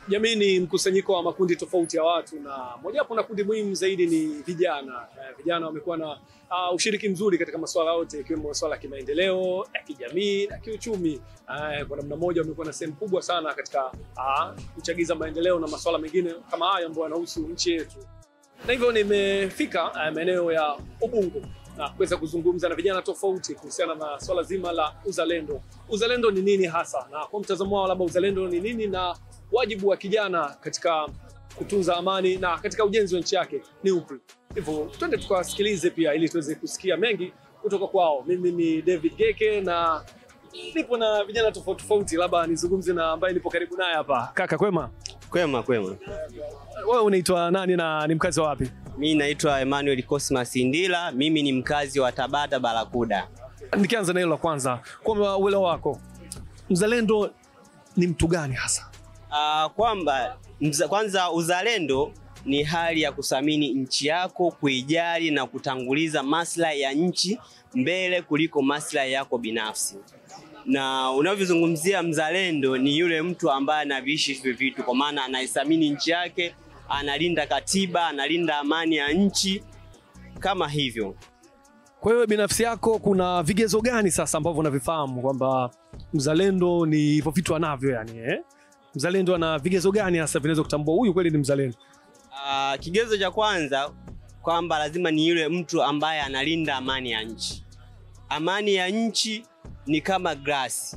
Jamii ni mkusanyiko wa makundi tofauti ya watu, na mojawapo na kundi muhimu zaidi ni vijana. Vijana wamekuwa na ushiriki mzuri katika masuala yote, ikiwemo masuala ya kimaendeleo, ya kijamii na kiuchumi. Kwa namna moja wamekuwa na sehemu kubwa sana katika kuchagiza maendeleo na masuala mengine kama haya ambayo yanahusu nchi yetu. Na hivyo nimefika maeneo ya Ubungo na kuweza kuzungumza na vijana tofauti kuhusiana na swala zima la uzalendo. Uzalendo ni nini hasa, na kwa mtazamo wao labda uzalendo ni nini, na wajibu wa kijana katika kutunza amani na katika ujenzi wa nchi yake ni upi? Hivyo twende tukawasikilize pia ili tuweze kusikia mengi kutoka kwao. Mimi ni David Geke na nipo na vijana tofauti tofauti, labda nizungumze na ambaye nipo karibu naye hapa. Kaka, kwema? Kwema. Wewe unaitwa nani na ni mkazi wa wapi? Mimi naitwa Emmanuel Cosmas Indila, mimi ni mkazi wa Tabata Barakuda. Nikianza na hilo la kwanza, kwa uelewa wako, mzalendo ni mtu gani hasa? Kwanza uzalendo ni hali ya kuthamini nchi yako, kuijali na kutanguliza maslahi ya nchi mbele kuliko maslahi yako binafsi. Na unavyozungumzia mzalendo ni yule mtu ambaye anaviishi hivi vitu, kwa maana anaithamini nchi yake, analinda katiba, analinda amani ya nchi kama hivyo. Kwa hiyo binafsi yako kuna vigezo gani sasa ambavyo unavifahamu kwamba mzalendo ni hivyo vitu anavyo yani Mzalendo ana vigezo gani hasa vinaweza kutambua huyu kweli ni mzalendo? Kigezo cha kwanza kwamba lazima ni yule mtu ambaye analinda amani ya nchi. Amani ya nchi ni kama glasi,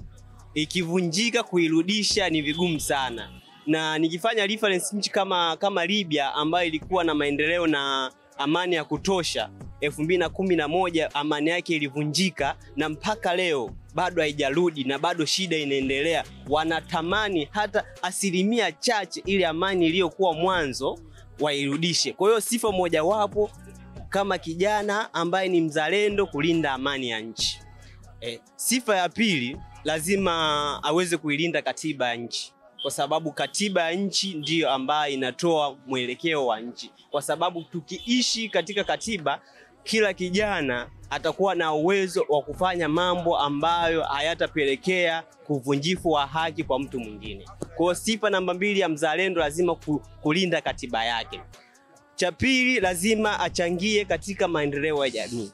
ikivunjika kuirudisha ni vigumu sana. Na nikifanya reference nchi kama Libya ambayo ilikuwa na maendeleo na amani ya kutosha, 2011 amani yake ilivunjika na mpaka leo bado haijarudi na bado shida inaendelea. Wanatamani hata asilimia chache ile amani iliyokuwa mwanzo wairudishe. Kwa hiyo sifa moja wapo kama kijana ambaye ni mzalendo, kulinda amani ya nchi. Sifa ya pili, lazima aweze kuilinda katiba ya nchi, kwa sababu katiba ya nchi ndiyo ambayo inatoa mwelekeo wa nchi. Kwa sababu tukiishi katika katiba, kila kijana atakuwa na uwezo wa kufanya mambo ambayo hayatapelekea kuvunjifu wa haki kwa mtu mwingine. Kwa sifa namba 2 ya mzalendo, lazima kulinda katiba yake. Cha pili, lazima achangie katika maendeleo ya jamii.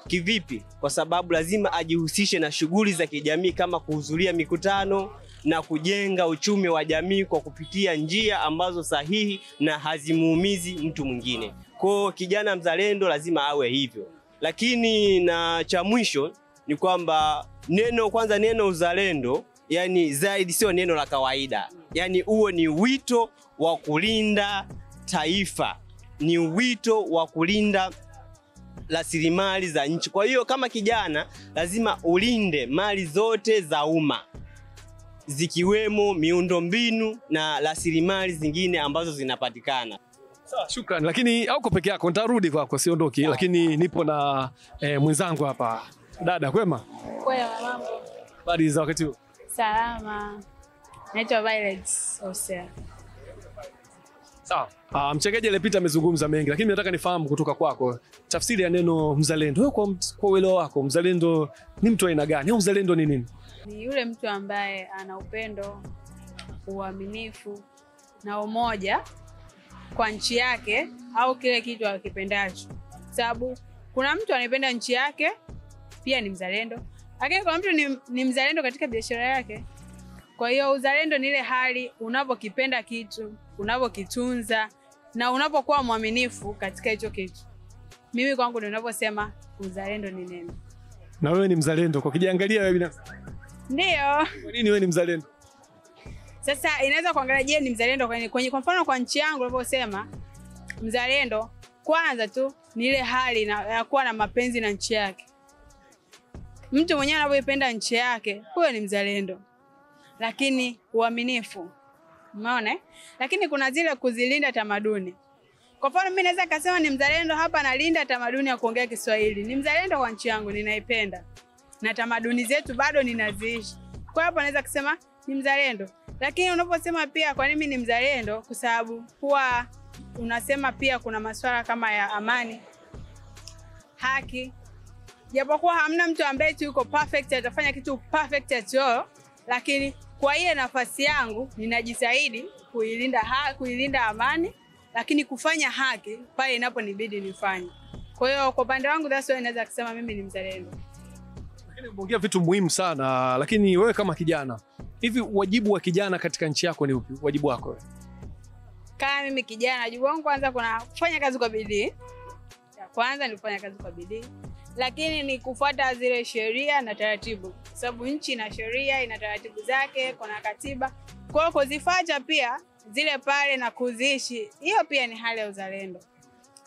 Kivipi? Kwa sababu lazima ajihusishe na shughuli za kijamii kama kuhudhuria mikutano na kujenga uchumi wa jamii kwa kupitia njia ambazo sahihi na hazimuumizi mtu mwingine. Kwa kijana mzalendo lazima awe hivyo. Lakini na cha mwisho ni kwamba neno uzalendo, yani zaidi sio neno la kawaida. Yani huo ni wito wa kulinda taifa, ni wito wa kulinda rasilimali za nchi. Kwa hiyo kama kijana lazima ulinde mali zote za umma, zikiwemo miundombinu na rasilimali zingine ambazo zinapatikana. Sawa, shukrani. Lakini hauko peke yako, nitarudi kwako, siondoki. Lakini nipo na mwenzangu hapa. Dada, kwema? Kwema, mambo. Habari za wakati huu? Salama. Naitwa Violet Osea. Sawa. Mchangaji aliyepita amezungumza mengi, lakini nataka nifahamu kutoka kwako tafsiri ya neno mzalendo. Wewe kwa uelewa wako, mzalendo ni mtu aina gani au mzalendo ni nini? Ni yule mtu ambaye ana upendo, uaminifu na umoja kwa nchi yake au kile kitu akipendacho. Sababu kuna mtu anapenda nchi yake pia ni mzalendo, lakini kuna mtu ni mzalendo katika biashara yake. Kwa hiyo uzalendo ni ile hali unapokipenda kitu, unapokitunza na unapokuwa mwaminifu katika hicho kitu. Mimi kwangu ndio ninaposema uzalendo ni nini. Na wewe ni mzalendo kwa kijiangalia wewe binafsi? Ndio. Kwa nini wewe ni mzalendo? Sasa inaweza kuangalia je ni mzalendo kwa mfano kwa nchi yangu ninaposema mzalendo, kwanza tu ni ile hali ya kuwa na mapenzi na nchi yake. Mtu mwenyewe anapoipenda nchi yake, huyo ni mzalendo. Lakini uaminifu, umeona? Lakini kuna zile kuzilinda tamaduni. Kwa mfano mimi naweza kusema ni mzalendo hapa, nalinda tamaduni ya kuongea Kiswahili. Ni mzalendo kwa nchi yangu, ninaipenda. Na tamaduni zetu bado ninaziishi. Kwa hapo naweza kusema ni mzalendo. Lakini unaposema pia kwa nini ni mzalendo, kwa sababu huwa unasema pia kuna masuala kama ya amani, haki. Japokuwa hamna mtu ambaye yuko perfect atafanya kitu perfect at all, lakini kwa ile nafasi yangu ninajitahidi kuilinda amani, lakini kufanya haki pale inaponibidi nifanye. Kwa hiyo kwa upande wangu that's why naweza kusema mimi ni mzalendo. Lakini umeongea vitu muhimu sana, lakini wewe kama kijana, hivi wajibu wa kijana katika nchi yako ni upi? Wajibu wako wewe? Kama mimi kijana, wajibu wangu kwanza kuna kufanya kazi kwa bidii. Ya kwanza ni kufanya kazi kwa bidii. Lakini ni kufuata zile sheria na taratibu. Sababu nchi ina sheria, ina taratibu zake, kuna katiba. Kwa hiyo kuzifuata pia zile pale na kuziishi, hiyo pia ni hali ya uzalendo.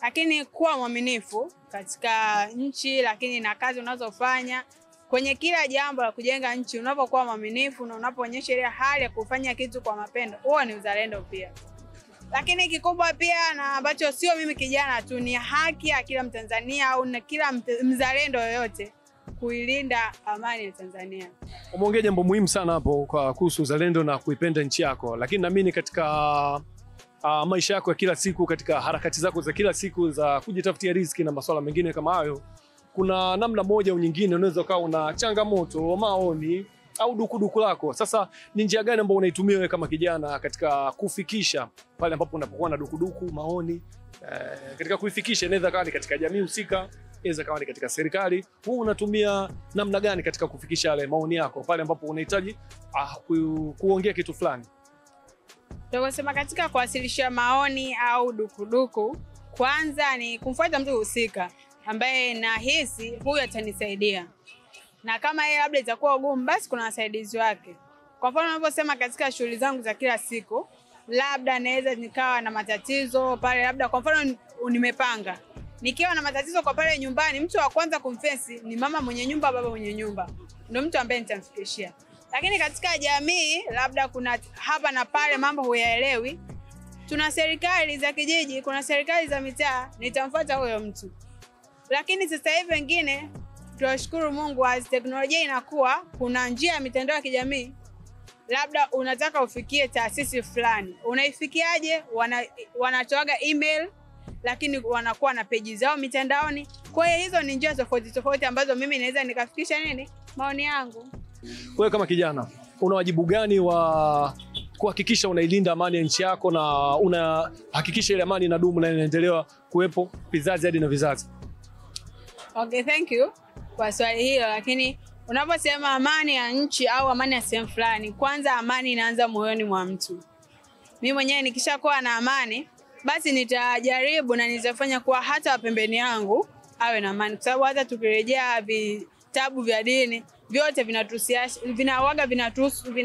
Lakini kuwa mwaminifu katika nchi, lakini na kazi unazofanya kwenye kila jambo la kujenga nchi, unapokuwa mwaminifu na unapoonyesha ile hali ya kufanya kitu kwa mapendo, huo ni uzalendo pia. Lakini kikubwa pia na ambacho sio mimi kijana tu, ni haki ya kila Mtanzania au na kila mzalendo yoyote kuilinda amani ya Tanzania. Umeongea jambo muhimu sana hapo kwa kuhusu uzalendo na kuipenda nchi yako, lakini naamini katika maisha yako ya kila siku, katika harakati zako za kila siku za kujitafutia riziki na masuala mengine kama hayo, kuna namna moja au nyingine unaweza ukawa una changamoto, maoni au dukuduku lako. Sasa ni njia gani ambayo unaitumia wewe kama kijana katika kufikisha pale ambapo unapokuwa na dukuduku, maoni, katika kuifikisha? Inaweza kawa ni katika jamii husika, inaweza kawa ni katika serikali. Wewe unatumia namna gani katika kufikisha yale maoni yako pale ambapo unahitaji kuongea kitu fulani? Tunasema katika kuwasilisha maoni au dukuduku, kwanza ni kumfuata mtu husika ambaye nahisi huyu atanisaidia. Na kama yeye labda itakuwa ugumu, basi kuna wasaidizi wake. Kwa mfano ninaposema katika shughuli zangu za kila siku, labda naweza nikawa na matatizo pale, labda kwa mfano nimepanga. Nikiwa na matatizo kwa pale nyumbani, mtu wa kwanza kumfesi ni mama mwenye nyumba, baba mwenye nyumba. Ndio mtu ambaye nitamfikishia. Lakini katika jamii, labda kuna hapa na pale mambo huyaelewi, tuna serikali za kijiji, kuna serikali za mitaa, nitamfuata huyo mtu. Lakini sasa hivi wengine tunashukuru Mungu, as teknolojia inakuwa, kuna njia ya mitandao ya kijamii. Labda unataka ufikie taasisi fulani, unaifikiaje? Wanatoaga email, lakini wanakuwa na peji zao mitandaoni. Kwa hiyo hizo ni njia tofauti ambazo mimi naweza nikafikisha maoni yangu. Wewe kama kijana, una wajibu gani wa kuhakikisha unailinda amani ya nchi yako na unahakikisha ile amani inadumu na inaendelea kuwepo vizazi hadi na vizazi? Okay, thank you kwa swali hilo, lakini unaposema amani ya nchi au amani ya sehemu fulani, kwanza amani inaanza moyoni mwa mtu. Mimi mwenyewe nikishakuwa na amani, basi nitajaribu na nitafanya kuwa hata pembeni yangu awe na amani. Kwa sababu hata tukirejea vitabu vya dini, vyote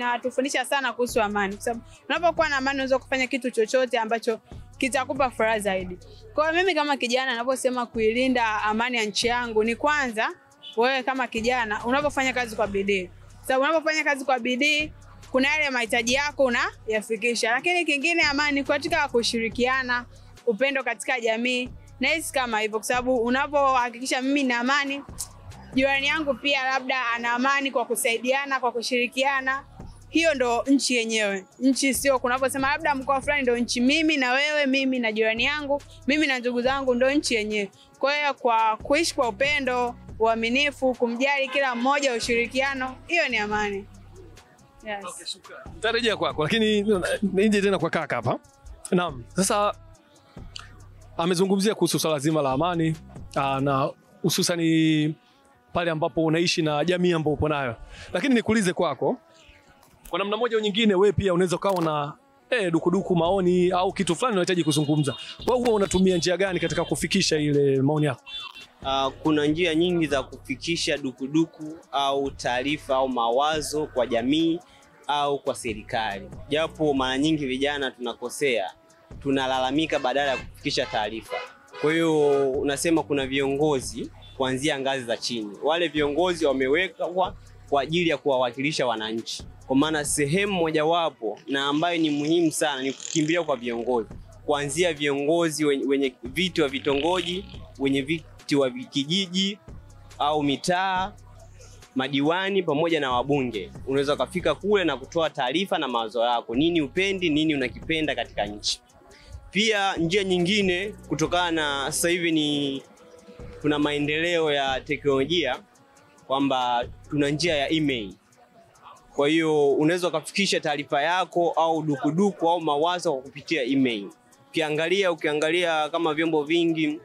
vinatufundisha sana kuhusu amani. Kwa sababu unapokuwa na amani unaweza kufanya kitu chochote ambacho kitakupa furaha zaidi. Kwa hiyo mimi kama kijana ninaposema kuilinda amani ya nchi yangu, ni kwanza wewe kama kijana unapofanya kazi kwa bidii. Sababu unapofanya kazi kwa bidii, kuna yale mahitaji yako unayafikisha. Lakini kingine, amani katika kushirikiana, upendo katika jamii, na hisi kama hivyo. Kwa sababu unapohakikisha mimi na amani, jirani yangu pia labda ana amani, kwa kusaidiana, kwa kushirikiana, hiyo ndo nchi yenyewe. Nchi sio kunaposema labda mkoa fulani ndo nchi. Mimi na wewe, mimi na jirani yangu, mimi na ndugu zangu ndo nchi yenyewe. Kwa hiyo kwa kuishi kwa upendo, uaminifu, kumjali kila mmoja, ushirikiano, hiyo ni amani. Yes. Okay, shukrani. Nitarejea kwako, lakini nije tena kwa kaka hapa. Naam. Sasa amezungumzia kuhusu swala zima la amani na hususan pale ambapo unaishi na jamii ambayo upo nayo. Lakini nikuulize kwako, kwa namna moja au nyingine wewe pia unaweza ukawa na dukuduku, maoni au kitu fulani unahitaji kuzungumza. Wewe huwa unatumia njia gani katika kufikisha ile maoni yako? Kuna njia nyingi za kufikisha dukuduku au taarifa au mawazo kwa jamii au kwa serikali. Japo mara nyingi vijana tunakosea, tunalalamika badala ya kufikisha taarifa. Kwa hiyo unasema kuna viongozi kuanzia ngazi za chini. Wale viongozi wamewekwa kwa ajili ya kuwawakilisha wananchi. Kwa maana sehemu mojawapo na ambayo ni muhimu sana ni kukimbilia kwa viongozi. Kuanzia viongozi wenye viti wa vitongoji, wenye viti wa kijiji au mitaa, madiwani pamoja na wabunge. Unaweza kufika kule na kutoa taarifa na mawazo yako. Nini upendi, nini unakipenda katika nchi. Pia njia nyingine, kutokana na sasa hivi kuna maendeleo ya teknolojia, kwamba tuna njia ya email. Kwa hiyo unaweza kufikisha taarifa yako au dukuduku au mawazo kwa kupitia email. Ukiangalia kama vyombo vingi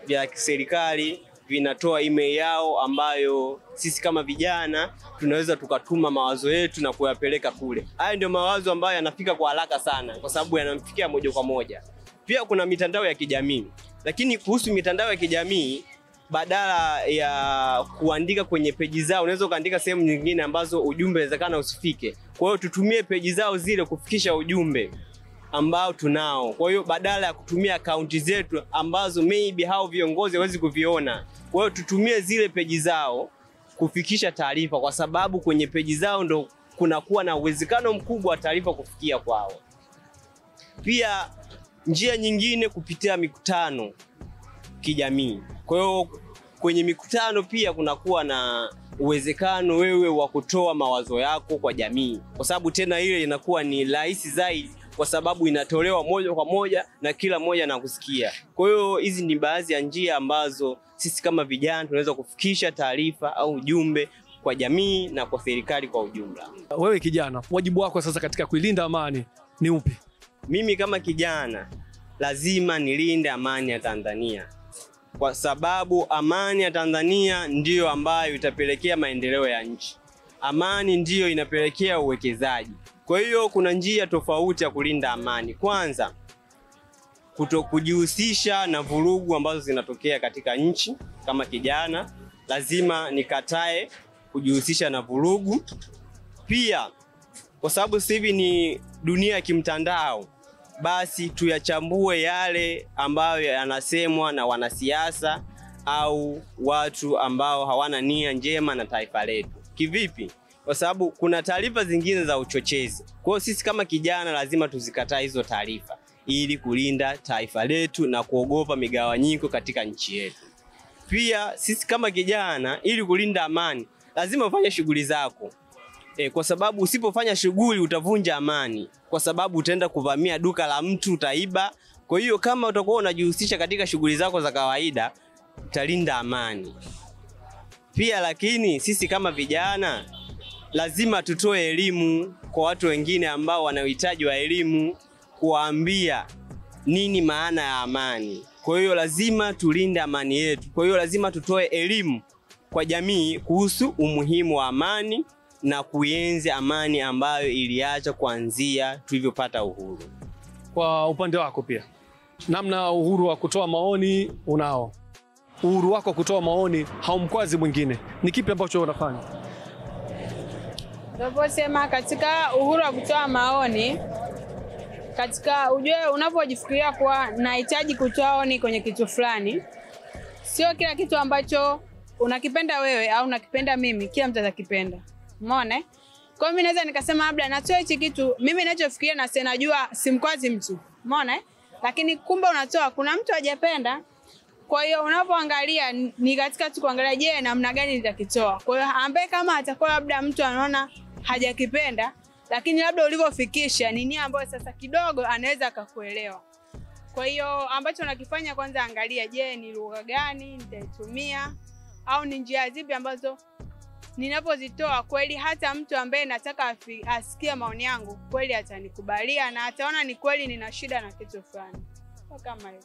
vya serikali vinatoa email yao ambayo sisi kama vijana tunaweza tukatuma mawazo yetu na kuyapeleka kule. Haya ndio mawazo ambayo yanafika kwa haraka sana kwa sababu yanamfikia moja kwa moja. Pia kuna mitandao ya kijamii. Lakini kuhusu mitandao ya kijamii, badala ya kuandika kwenye peji zao, unaweza kuandika sehemu nyingine ambazo ujumbe inawezekana usifike. Kwa hiyo tutumie peji zao zile kufikisha ujumbe ambao tunao. Kwa hiyo badala ya kutumia akaunti zetu ambazo maybe hao viongozi hawezi kuviona, kwa hiyo tutumie zile peji zao kufikisha taarifa, kwa sababu kwenye peji zao ndo kunakuwa na uwezekano mkubwa wa taarifa kufikia kwao. Pia njia nyingine kupitia mikutano kijamii. Kwa hiyo kwenye mikutano pia kunakuwa na uwezekano wewe wa kutoa mawazo yako kwa jamii, kwa sababu tena ile inakuwa ni rahisi zaidi kwa sababu inatolewa moja kwa moja na kila mmoja anakusikia. Kwa hiyo hizi ni baadhi ya njia ambazo sisi kama vijana tunaweza kufikisha taarifa au ujumbe kwa jamii na kwa serikali kwa ujumla. Wewe kijana, wajibu wako sasa katika kuilinda amani ni upi? Mimi kama kijana lazima nilinde amani ya Tanzania, kwa sababu amani ya Tanzania ndiyo ambayo itapelekea maendeleo ya nchi. Amani ndiyo inapelekea uwekezaji. Kwa hiyo kuna njia tofauti ya kulinda amani. Kwanza, kutokujihusisha na vurugu ambazo zinatokea katika nchi. Kama kijana lazima nikatae kujihusisha na vurugu. Pia kwa sababu sasa hivi ni dunia ya kimtandao, basi tuyachambue yale ambayo yanasemwa na wanasiasa au watu ambao hawana nia njema na taifa letu. Kivipi? Kwa sababu kuna taarifa zingine za uchochezi. Kwa hiyo sisi kama kijana lazima tuzikataa hizo taarifa ili kulinda taifa letu na kuogopa migawanyiko katika nchi yetu. Pia sisi kama kijana ili kulinda amani lazima ufanye shughuli zako. Kwa sababu usipofanya shughuli utavunja amani, kwa sababu utaenda kuvamia duka la mtu, utaiba. Kwa hiyo kama utakuwa unajihusisha katika shughuli zako za kawaida, utalinda amani. Pia lakini sisi kama vijana lazima tutoe elimu kwa watu wengine ambao wanahitaji wa elimu, kuambia nini maana ya amani. Kwa hiyo lazima tulinde amani yetu. Kwa hiyo lazima tutoe elimu kwa jamii kuhusu umuhimu wa amani na kuenzi amani ambayo iliacha kuanzia tulivyopata uhuru. Kwa upande wako pia, namna uhuru wa kutoa maoni unao. Uhuru wako kutoa maoni haumkwazi mwingine. Ni kipi ambacho unafanya? Unaposema katika uhuru wa kutoa maoni, katika ujue unapojifikiria kwa nahitaji kutoa maoni kwenye kitu fulani, sio kila kitu ambacho unakipenda wewe au unakipenda mimi kila mtu atakipenda. Umeona? Kwa mimi naweza nikasema labda natoa hichi kitu mimi ninachofikiria na sina najua simkwazi mtu. Umeona? Lakini kumbe unatoa kuna mtu hajapenda. Kwa hiyo unapoangalia ni katika tu kuangalia je namna gani nitakitoa. Kwa hiyo ambaye kama atakuwa labda mtu anaona hajakipenda, lakini labda ulivyofikisha ni nia ambayo sasa kidogo anaweza akakuelewa. Kwa hiyo ambacho unakifanya kwanza angalia je ni lugha gani nitaitumia au ni njia zipi ambazo ninapozitoa kweli hata mtu ambaye nataka asikie maoni yangu kweli atanikubalia na ataona ni kweli nina shida na kitu fulani. Kama hiyo.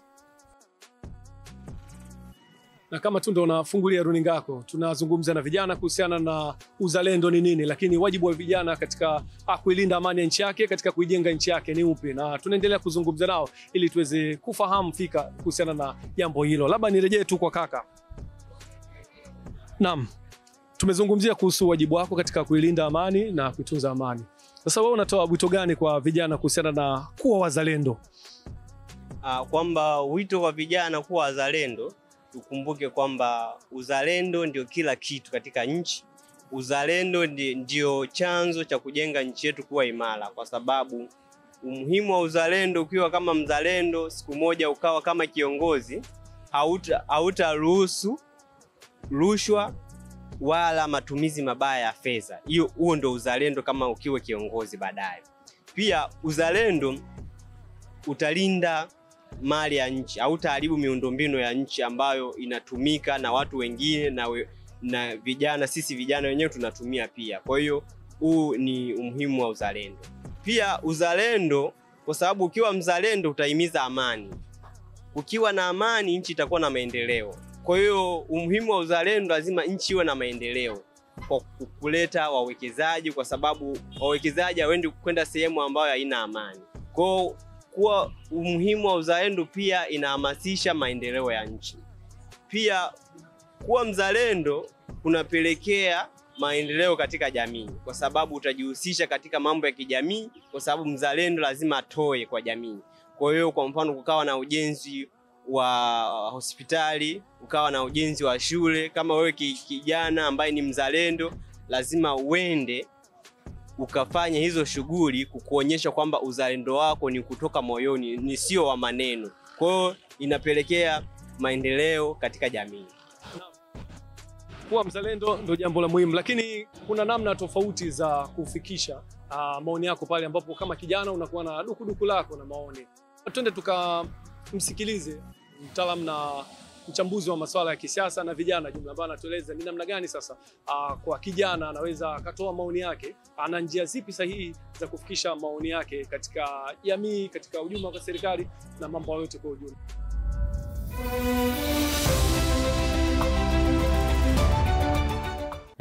Na kama tu ndo unafungulia runinga yako, tunazungumza na vijana kuhusiana na uzalendo ni nini, lakini wajibu wa vijana katika kuilinda amani ya nchi yake, katika kuijenga nchi yake ni upi, na tunaendelea kuzungumza nao ili tuweze kufahamu fika kuhusiana na jambo hilo. Labda nirejee tu kwa kaka. Naam. Tumezungumzia kuhusu wajibu wako katika kuilinda amani na kuitunza amani. Sasa wewe unatoa wito gani kwa vijana kuhusiana na kuwa wazalendo? Kwamba wito wa vijana kuwa wazalendo, tukumbuke kwamba uzalendo ndio kila kitu katika nchi. Uzalendo ndio chanzo cha kujenga nchi yetu kuwa imara, kwa sababu umuhimu wa uzalendo, ukiwa kama mzalendo siku moja ukawa kama kiongozi, hautaruhusu rushwa wala matumizi mabaya ya fedha. Huo ndio uzalendo kama ukiwa kiongozi baadaye. Pia uzalendo utalinda mali ya nchi, hautaharibu miundombinu ya nchi ambayo inatumika na watu wengine na vijana, sisi vijana wenyewe tunatumia pia. Kwa hiyo Huu ni umuhimu wa uzalendo. Pia uzalendo, kwa sababu ukiwa mzalendo utahimiza amani. Ukiwa na amani, nchi itakuwa na maendeleo. Kwa hiyo umuhimu wa uzalendo, lazima nchi iwe na maendeleo kwa kuleta wawekezaji, kwa sababu wawekezaji hawaendi kwenda sehemu ambayo haina amani. Kwa umuhimu wa uzalendo pia inahamasisha maendeleo ya nchi. Pia kuwa mzalendo kunapelekea maendeleo katika jamii, kwa sababu utajihusisha katika mambo ya kijamii, kwa sababu mzalendo lazima atoe kwa jamii. Kwa hiyo kwa mfano kukawa na ujenzi wa hospitali, ukawa na ujenzi wa shule, kama wewe kijana ambaye ni mzalendo, lazima uende ukafanya hizo shughuli kukuonyesha kwamba uzalendo wako ni kutoka moyoni, ni sio wa maneno. Kwa hiyo inapelekea maendeleo katika jamii. Kuwa mzalendo ndio jambo la muhimu, lakini kuna namna tofauti za kufikisha maoni yako pale ambapo kama kijana unakuwa na dukuduku lako na maoni. Twende tukamsikilize mtaalamu na mchambuzi wa masuala ya kisiasa na vijana jumla, ambaye anatueleza ni namna gani sasa kwa kijana anaweza akatoa maoni yake, ana njia zipi sahihi za kufikisha maoni yake katika jamii, katika huduma kwa serikali na mambo yote kwa ujumla.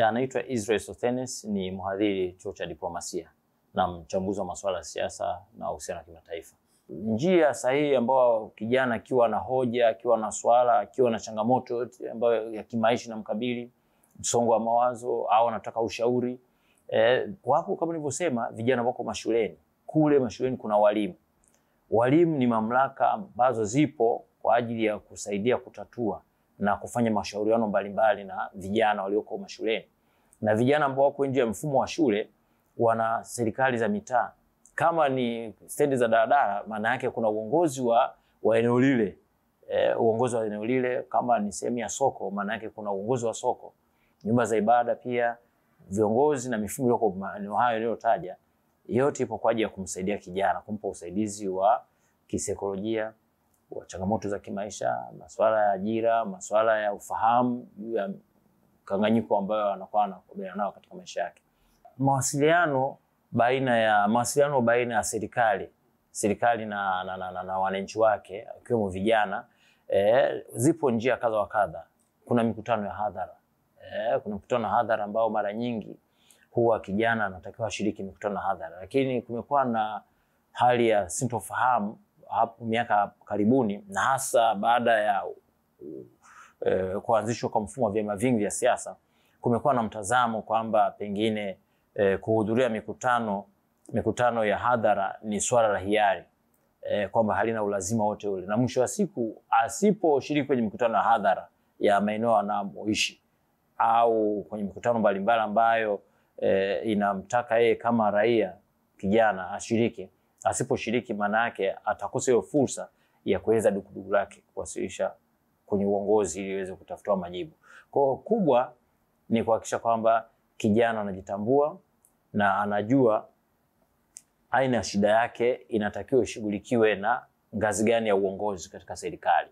Anaitwa Israel Sothenes, ni mhadhiri chuo cha diplomasia na mchambuzi wa masuala ya siasa na uhusiano wa kimataifa. Njia sahihi ambayo kijana akiwa na hoja, akiwa na swala, akiwa na changamoto ambayo ya kimaisha na mkabili, msongo wa mawazo au anataka ushauri, wapo kama nilivyosema, vijana wako mashuleni. Kule mashuleni kuna walimu. Walimu ni mamlaka ambazo zipo kwa ajili ya kusaidia kutatua na kufanya mashauriano mbalimbali na vijana walioko mashuleni. Na vijana ambao wako nje ya mfumo wa shule wana serikali za mitaa. Kama ni stendi za daladala, maana yake kuna uongozi wa eneo lile. Uongozi wa eneo lile. Kama ni sehemu ya soko, maana yake kuna uongozi wa soko. Nyumba za ibada pia, viongozi na mifumo iliyoko maeneo hayo niliyotaja, yote ipo kwa ajili ya kumsaidia kijana, kumpa usaidizi wa kisaikolojia, wa changamoto za kimaisha, masuala ya ajira, masuala ya ufahamu ya kanganyiko ambayo anakuwa anakabiliana nao katika maisha yake. Mawasiliano baina ya serikali na wananchi wake, ikiwemo vijana, zipo njia kadha wa kadha. Kuna mikutano ya hadhara. Kuna mikutano ya hadhara ambao mara nyingi huwa kijana anatakiwa ashiriki mikutano ya hadhara, lakini kumekuwa na hali ya sintofahamu hapo miaka karibuni, na hasa baada ya kuanzishwa kwa mfumo wa vyama vingi vya siasa. Kumekuwa na mtazamo kwamba pengine kuhudhuria mikutano ya hadhara ni swala la hiari, kwamba halina ulazima wote ule, na mwisho wa siku asiposhiriki kwenye mikutano ya hadhara ya maeneo anamoishi au kwenye mikutano mbalimbali ambayo inamtaka yeye kama raia kijana ashiriki, asiposhiriki maana yake atakosa hiyo fursa ya kuweza dukuduku lake kuwasilisha kwenye uongozi ili iweze kutafutiwa majibu. Kwa kubwa ni kuhakikisha kwamba kijana anajitambua na anajua aina ya shida yake inatakiwa ishughulikiwe na ngazi gani ya uongozi katika serikali,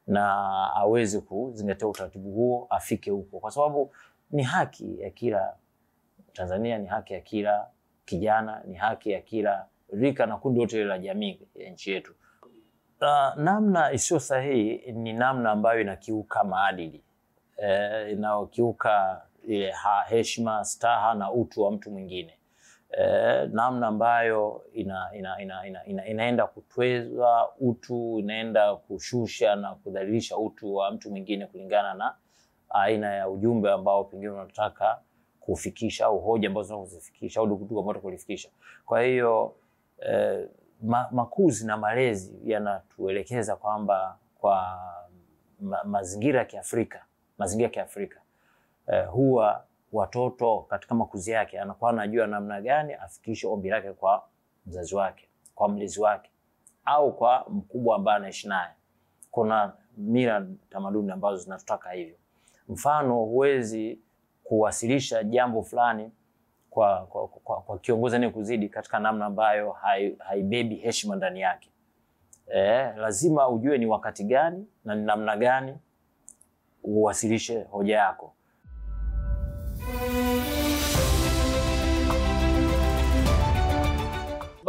na aweze kuzingatia utaratibu huo, afike huko, kwa sababu ni haki ya kila Tanzania, ni haki ya kila kijana, ni haki ya kila rika na kundi lote la jamii ya nchi yetu. Namna isiyo sahihi ni namna ambayo inakiuka maadili, inakiuka ile heshima, staha na utu wa mtu mwingine. Namna ambayo inaenda kutweza utu, inaenda kushusha na kudhalilisha utu wa mtu mwingine kulingana na aina ya ujumbe ambao pengine unataka kufikisha, au hoja ambazo unataka kuzifikisha, au dukuduku ambalo kulifikisha. Kwa hiyo makuzi na malezi yanatuelekeza kwamba kwa mazingira ya Kiafrika, huwa watoto katika makuzi yake anakuwa anajua namna gani afikishe ombi lake kwa mzazi wake, kwa mlezi wake, au kwa mkubwa ambaye anaishi naye. Kuna mila, tamaduni ambazo zinatutaka hivyo. Mfano, huwezi kuwasilisha jambo fulani kwa kiongozi anayekuzidi katika namna ambayo haibebi heshima ndani yake. Lazima ujue ni wakati gani na ni namna gani uwasilishe hoja yako.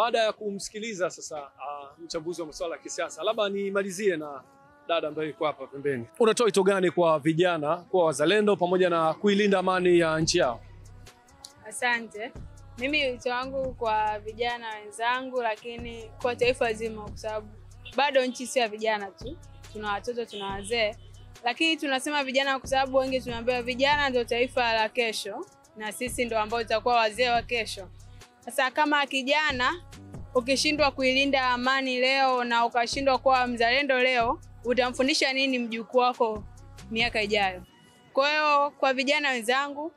baada ya kumsikiliza sasa mchambuzi wa masuala ya kisiasa, labda nimalizie na dada ambaye yuko hapa pembeni. Unatoa wito gani kwa vijana kwa wazalendo pamoja na kuilinda amani ya nchi yao? Asante. Mimi wito wangu kwa vijana wenzangu, lakini kwa taifa zima, kwa sababu bado nchi si ya vijana tu. Tuna watoto, tuna wazee. Lakini tunasema vijana kwa sababu wengi tunaambiwa vijana ndio taifa la kesho na sisi ndio ambao tutakuwa wazee wa kesho. Sasa kama kijana ukishindwa kuilinda amani leo na ukashindwa kuwa mzalendo leo, utamfundisha nini mjukuu wako miaka ijayo? Kwa hiyo kwa vijana wenzangu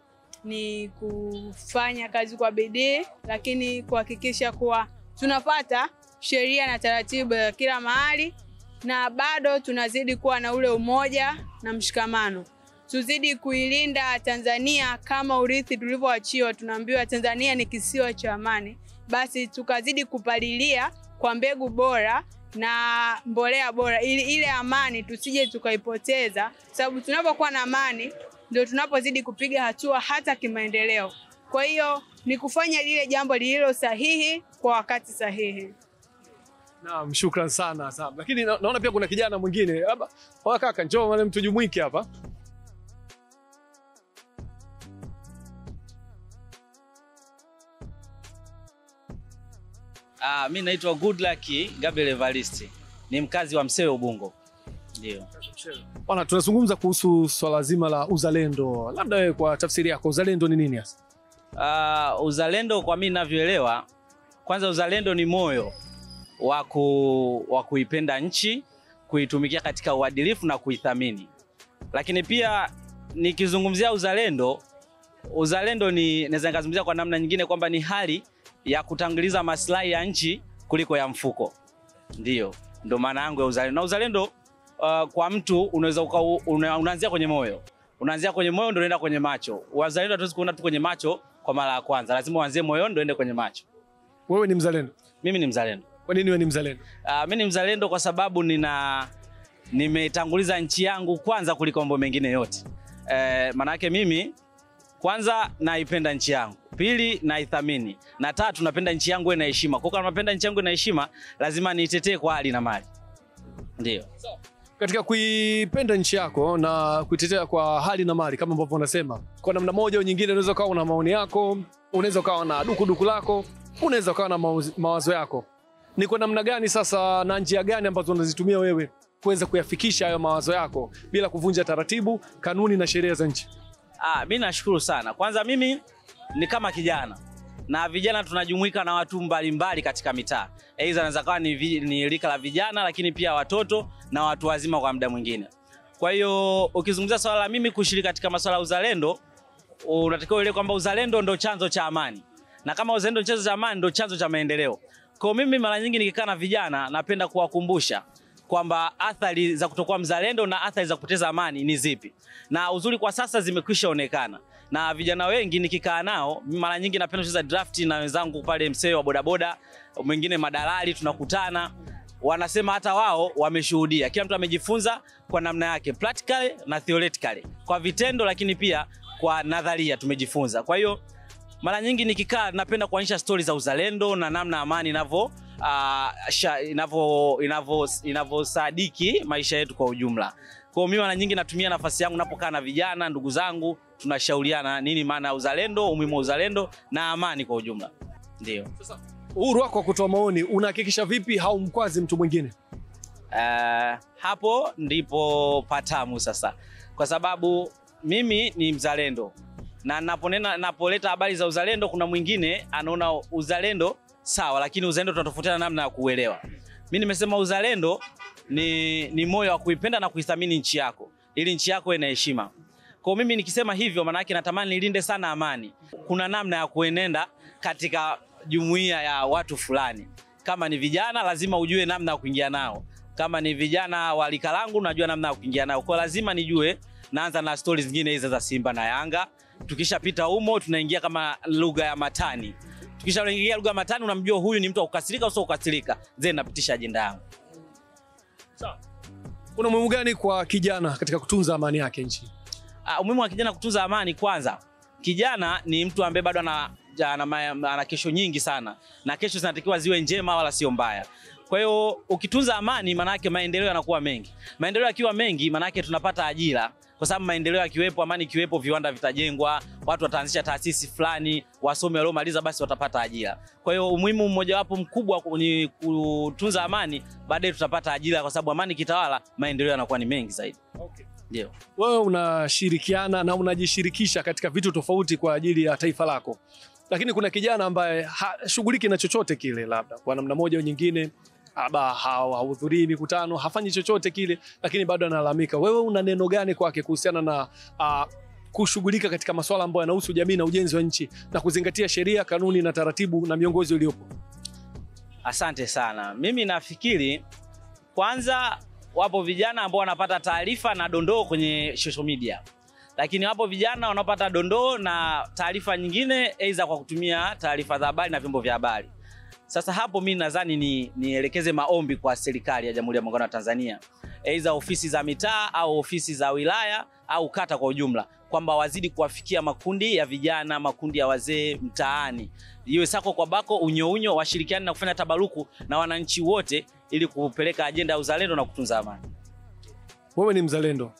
ni kufanya kazi kwa bidii, lakini kuhakikisha kuwa tunapata sheria na taratibu ya kila mahali, na bado tunazidi kuwa na ule umoja na mshikamano. Tuzidi kuilinda Tanzania kama urithi tulivyoachiwa. Tunaambiwa Tanzania ni kisiwa cha amani, basi tukazidi kupalilia kwa mbegu bora na mbolea bora ili ile amani tusije tukaipoteza, sababu tunapokuwa na amani ndio tunapozidi kupiga hatua hata kimaendeleo. Kwa hiyo ni kufanya lile jambo lililo sahihi kwa wakati sahihi. Naam, shukrani sana sana. Lakini naona pia kuna kijana mwingine. Labda kaka, njoo wale mtu jumuike hapa. Mimi naitwa Goodluck Gabriel Evaristi. Ni mkazi wa Msewe Ubungo. Ndio. Bwana, tunazungumza kuhusu swala zima la uzalendo. Labda wewe kwa tafsiri yako uzalendo ni nini hasa? Uzalendo kwa mimi ninavyoelewa, kwanza uzalendo ni moyo wa kuipenda nchi, kuitumikia katika uadilifu na kuithamini. Lakini pia nikizungumzia uzalendo ni naweza nikazungumzia kwa namna nyingine kwamba ni hali ya kutanguliza maslahi ya nchi kuliko ya mfuko. Ndio maana yangu ya uzalendo. Na uzalendo kwa mtu unaweza unaanzia kwenye moyo. Unaanzia kwenye moyo ndio unaenda kwenye macho. Uzalendo hatuwezi kuona tu kwenye macho kwa mara ya kwanza. Lazima uanzie moyoni ndio uende kwenye macho. Wewe ni mzalendo? Mimi ni mzalendo. Kwa nini wewe ni mzalendo? Mimi ni mzalendo kwa sababu nimetanguliza nchi yangu kwanza kuliko mambo mengine yote. Maana yake mimi kwanza naipenda nchi yangu, pili naithamini, na tatu napenda nchi yangu ina heshima. Kwa kama napenda nchi yangu ina heshima, lazima niitetee kwa hali na mali. Ndio. Katika kuipenda nchi yako na kuitetea kwa hali na mali kama ambavyo unasema, kwa namna moja au nyingine unaweza kuwa na maoni yako, unaweza kuwa na dukuduku lako, unaweza kuwa na mawazo yako. Ni kwa namna gani sasa na njia gani ambazo unazitumia wewe kuweza kuyafikisha hayo mawazo yako bila kuvunja taratibu, kanuni na sheria za nchi? Mimi nashukuru sana. Kwanza mimi ni kama kijana. Na vijana tunajumuika na watu mbalimbali katika mitaa. Aidha anaweza kuwa ni rika la vijana, lakini pia watoto na watu wazima kwa muda mwingine. Kwa hiyo ukizungumzia swala la mimi kushiriki katika masuala ya uzalendo, unatakiwa uelewe kwamba uzalendo ndio chanzo cha amani. Na kama uzalendo ndio chanzo cha amani, ndio chanzo cha maendeleo. Kwa mimi mara nyingi nikikaa na vijana napenda kuwakumbusha kwamba athari za kutokuwa mzalendo na athari za kupoteza amani ni zipi. Na uzuri kwa sasa zimekwisha onekana. Na vijana wengi nikikaa nao, mara nyingi napenda kucheza draft na wenzangu pale Msewe wa bodaboda, mwingine madalali, tunakutana. Wanasema hata wao wameshuhudia. Kila mtu amejifunza kwa namna yake, practically na theoretically. Kwa vitendo lakini pia kwa nadharia tumejifunza. Kwa hiyo mara nyingi nikikaa napenda kuonyesha stories za uzalendo na namna amani inavyosadiki maisha yetu kwa ujumla. Kwa mimi mara nyingi natumia nafasi yangu napokaa na vijana ndugu zangu, tunashauriana nini maana ya uzalendo, umuhimu wa uzalendo na amani kwa ujumla. Ndio. Sasa uhuru wako wa kutoa maoni unahakikisha vipi haumkwazi mtu mwingine? Hapo ndipo patamu sasa. Kwa sababu mimi ni mzalendo. Na napoleta habari za uzalendo, kuna mwingine anaona uzalendo sawa, lakini uzalendo tunatofautiana namna ya kuelewa. Mimi nimesema uzalendo ni moyo wa kuipenda na kuithamini nchi yako, ili nchi yako ina heshima. Kwa mimi nikisema hivyo maana yake natamani nilinde sana amani. Kuna namna ya kuenenda katika jumuiya ya watu fulani. Kama ni vijana lazima ujue namna ya kuingia nao. Kama ni vijana wa rika langu najua namna ya kuingia nao. Kwa lazima nijue, naanza na stories zingine hizo za Simba na Yanga. Tukishapita humo tunaingia kama lugha ya matani. Tukishaingia lugha ya matani unamjua huyu ni mtu wa kukasirika au sio kukasirika. Then napitisha ajenda yangu. Sawa. Kuna umuhimu gani kwa kijana katika kutunza amani yake nchi? Umuhimu wa kijana kutunza amani, kwanza kijana ni mtu ambaye bado ana kesho nyingi sana, na kesho zinatakiwa ziwe njema wala sio mbaya. Kwa hiyo ukitunza amani, maana yake maendeleo yanakuwa mengi. Maendeleo yakiwa mengi, maana yake tunapata ajira, kwa sababu maendeleo yakiwepo, amani ikiwepo, viwanda vitajengwa, watu wataanzisha taasisi fulani, wasomi waliomaliza basi watapata ajira. Kwa hiyo umuhimu mmoja wapo mkubwa ni kutunza amani, baadaye tutapata ajira, kwa sababu amani kitawala, maendeleo yanakuwa ni mengi zaidi. Okay. Ndio. Wewe unashirikiana na unajishirikisha katika vitu tofauti kwa ajili ya taifa lako, lakini kuna kijana ambaye hashughuliki na chochote kile, labda kwa namna moja au nyingine, hahudhurii mikutano, hafanyi chochote kile, lakini bado analalamika. Wewe una neno gani kwake kuhusiana na kushughulika katika masuala ambayo yanahusu jamii na ujenzi wa nchi na kuzingatia sheria, kanuni na taratibu na miongozo iliyopo? Asante sana. Mimi nafikiri kwanza wapo vijana ambao wanapata taarifa na dondoo kwenye social media, lakini wapo vijana wanaopata dondoo na taarifa nyingine aidha kwa kutumia taarifa za habari na vyombo vya habari. Sasa hapo mimi nadhani nielekeze maombi kwa serikali ya Jamhuri ya Muungano wa Tanzania, aidha ofisi za mitaa au ofisi za wilaya au kata kwa ujumla, kwamba wazidi kuwafikia makundi ya vijana, makundi ya wazee mtaani. Iwe sako kwa bako, unyo washirikiane na kufanya tabaruku na wananchi wote ili kupeleka ajenda ya uzalendo na kutunza amani. Wewe ni mzalendo.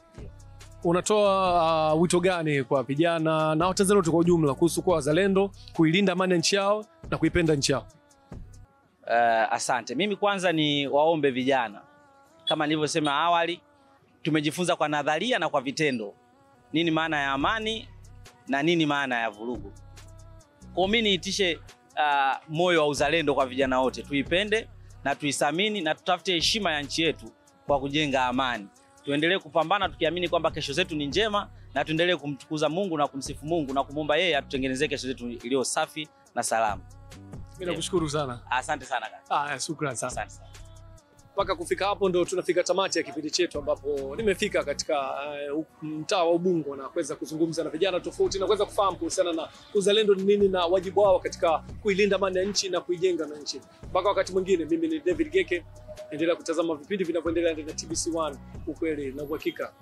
Unatoa wito gani kwa vijana na Watanzania wote kwa ujumla kuhusu kuwa wazalendo, kuilinda amani ya nchi yao na kuipenda nchi yao? Asante. Mimi kwanza ni waombe vijana, kama nilivyosema awali, tumejifunza kwa nadharia na kwa vitendo nini maana ya amani na nini maana ya vurugu. Kwa mimi niitishe moyo wa uzalendo kwa vijana wote, tuipende na tuisamini na tutafute heshima ya nchi yetu kwa kujenga amani. Tuendelee kupambana tukiamini kwamba kesho zetu ni njema, na tuendelee kumtukuza Mungu na kumsifu Mungu na kumwomba yeye atutengenezee kesho zetu iliyo safi na salama. Mimi nakushukuru sana. Asante sana kaka. Shukrani sana. Asante sana. Mpaka kufika hapo ndo tunafika tamati ya kipindi chetu, ambapo nimefika katika mtaa wa Ubungo na kuweza kuzungumza na vijana tofauti na kuweza kufahamu kuhusiana na uzalendo ni nini na wajibu wao katika kuilinda amani ya nchi na kuijenga na nchi. Mpaka wakati mwingine, mimi ni David Geke. Endelea kutazama vipindi vinavyoendelea ndani ya TBC1, ukweli na uhakika.